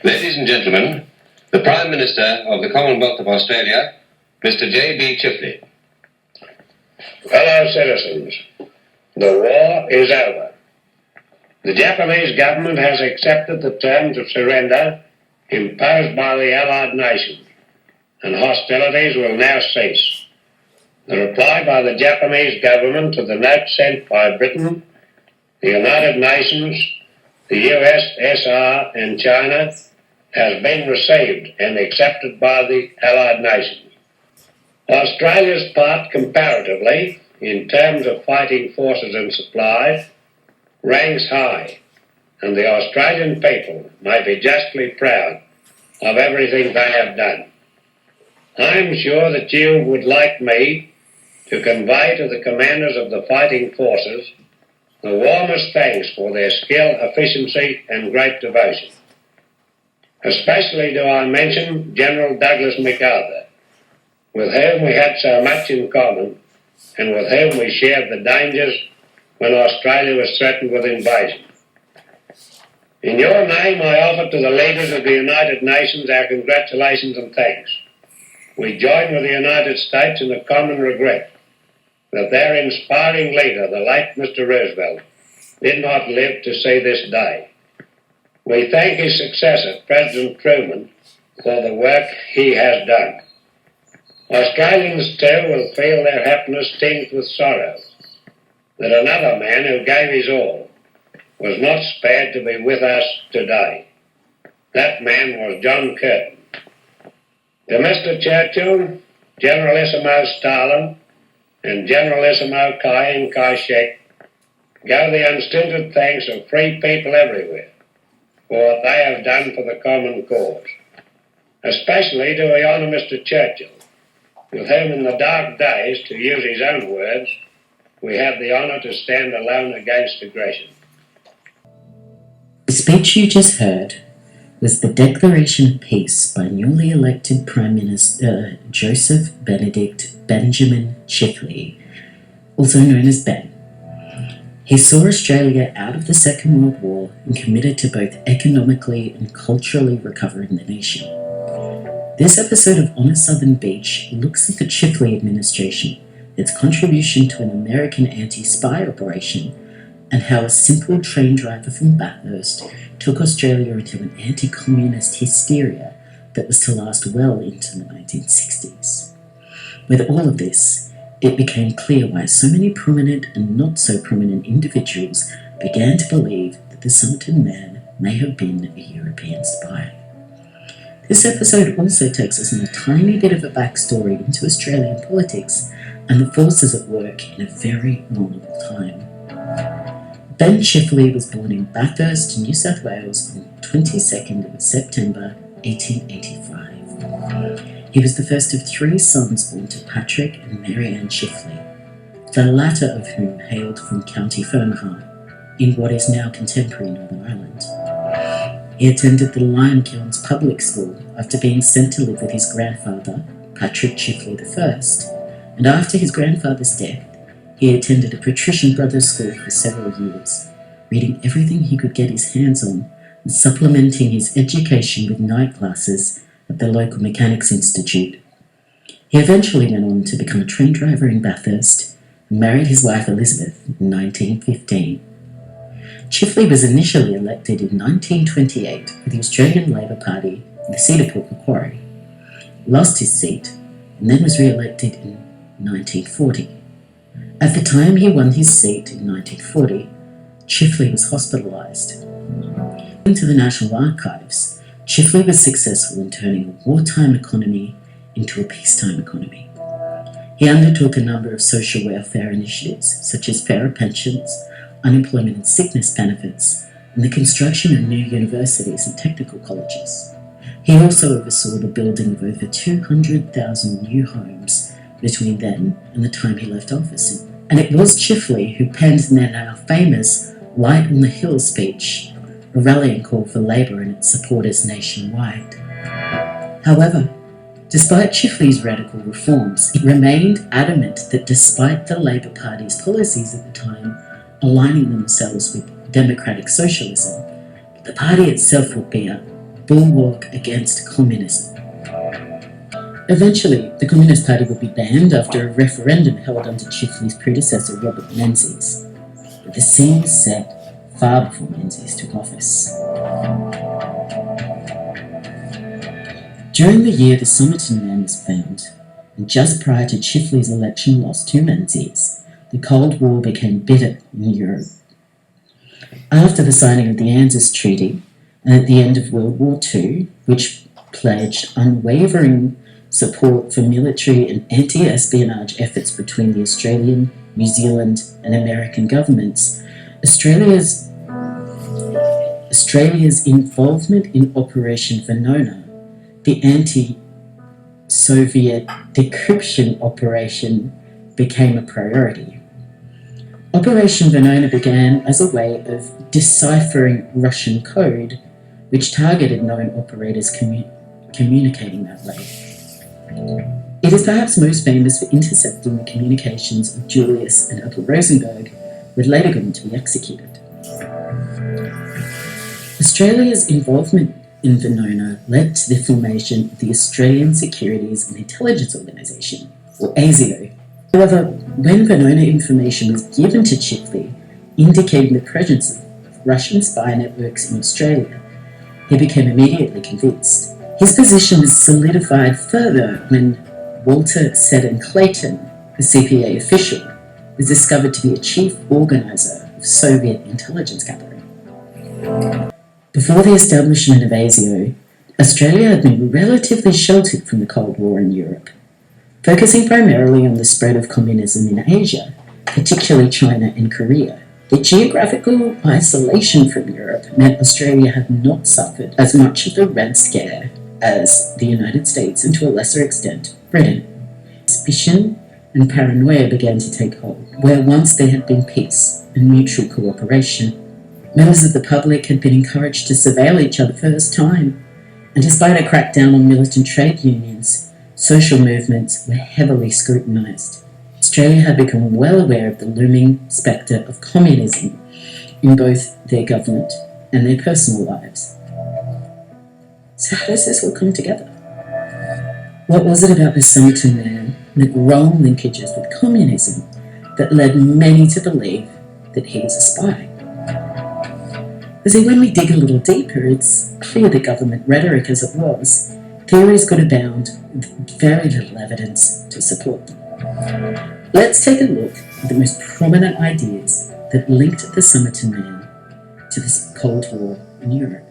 Ladies and gentlemen, the Prime Minister of the Commonwealth of Australia, Mr. J.B. Chifley. Fellow citizens, the war is over. The Japanese government has accepted the terms of surrender imposed by the Allied nations, and hostilities will now cease. The reply by the Japanese government to the note sent by Britain, the United Nations, the USSR and China has been received and accepted by the Allied nations. Australia's part comparatively, in terms of fighting forces and supplies, ranks high, and the Australian people may be justly proud of everything they have done. I am sure that you would like me to convey to the commanders of the fighting forces the warmest thanks for their skill, efficiency and great devotion. Especially do I mention General Douglas MacArthur, with whom we had so much in common and with whom we shared the dangers when Australia was threatened with invasion. In your name, I offer to the leaders of the United Nations our congratulations and thanks. We join with the United States in a common regret that their inspiring leader, the late Mr. Roosevelt, did not live to see this day. We thank his successor, President Truman, for the work he has done. Australians too will feel their happiness tinged with sorrow that another man who gave his all was not spared to be with us today. That man was John Curtin. To Mr. Churchill, Generalissimo Stalin, and Generalissimo Chiang Kai-shek go the unstinted thanks of free people everywhere for what they have done for the common cause. Especially do we honour Mr. Churchill, with whom in the dark days, to use his own words, we had the honour to stand alone against aggression. The speech you just heard was the Declaration of Peace by newly elected Prime Minister Joseph Benedict Benjamin Chifley, also known as Ben. He saw Australia out of the Second World War and committed to both economically and culturally recovering the nation. This episode of On a Southern Beach looks at the Chifley administration, its contribution to an American anti-spy operation, and how a simple train driver from Bathurst took Australia into an anti-communist hysteria that was to last well into the 1960s. With all of this, it became clear why so many prominent and not so prominent individuals began to believe that the Sumerton man may have been a European spy. This episode also takes us on a tiny bit of a backstory into Australian politics and the forces at work in a very vulnerable time. Ben Chifley was born in Bathurst, New South Wales on 22nd of September 1885. He was the first of three sons born to Patrick and Mary Ann Chifley, the latter of whom hailed from County Fernheim, in what is now contemporary Northern Ireland. He attended the Limekilns Public School after being sent to live with his grandfather, Patrick Chifley I, and after his grandfather's death, he attended a patrician brothers' school for several years, reading everything he could get his hands on and supplementing his education with night classes at the local Mechanics Institute. He eventually went on to become a train driver in Bathurst and married his wife Elizabeth in 1915. Chifley was initially elected in 1928 for the Australian Labor Party in the seat of Port Macquarie, lost his seat, and then was re-elected in 1940. At the time he won his seat in 1940, Chifley was hospitalised. According to the National Archives, Chifley was successful in turning a wartime economy into a peacetime economy. He undertook a number of social welfare initiatives, such as fairer pensions, unemployment and sickness benefits, and the construction of new universities and technical colleges. He also oversaw the building of over 200,000 new homes between then and the time he left office. And it was Chifley who penned the now famous Light on the Hill speech, a rallying call for Labour and its supporters nationwide. However, despite Chifley's radical reforms, he remained adamant that despite the Labour Party's policies at the time aligning themselves with democratic socialism, the party itself would be a bulwark against communism. Eventually, the Communist Party would be banned after a referendum held under Chifley's predecessor, Robert Menzies. But the scene was set far before Menzies took office. During the year the Sumerton man was found, and just prior to Chifley's election loss to Menzies, the Cold War became bitter in Europe. After the signing of the ANZUS Treaty, and at the end of World War II, which pledged unwavering support for military and anti-espionage efforts between the Australian, New Zealand and American governments, Australia's involvement in Operation Venona, the anti-Soviet decryption operation, became a priority. Operation Venona began as a way of deciphering Russian code, which targeted known operators communicating that way. It is perhaps most famous for intercepting the communications of Julius and Upper Rosenberg, who had later gone to be executed. Australia's involvement in Venona led to the formation of the Australian Securities and Intelligence Organisation, or ASIO. However, when Venona information was given to Chifley, indicating the presence of Russian spy networks in Australia, he became immediately convinced. His position was solidified further when Walter Seddon Clayton, a CPA official, was discovered to be a chief organizer of Soviet intelligence gathering. Before the establishment of ASIO, Australia had been relatively sheltered from the Cold War in Europe, focusing primarily on the spread of communism in Asia, particularly China and Korea. The geographical isolation from Europe meant Australia had not suffered as much of the Red Scare as the United States and to a lesser extent Britain. Suspicion and paranoia began to take hold, where once there had been peace and mutual cooperation. Members of the public had been encouraged to surveil each other for the first time, and despite a crackdown on militant trade unions, social movements were heavily scrutinised. Australia had become well aware of the looming spectre of communism in both their government and their personal lives. So how does this all come together? What was it about the Sumerton man and the growing linkages with communism that led many to believe that he was a spy? You see, when we dig a little deeper, it's clear that government rhetoric as it was, theories could abound with very little evidence to support them. Let's take a look at the most prominent ideas that linked the Sumerton man to this Cold War in Europe.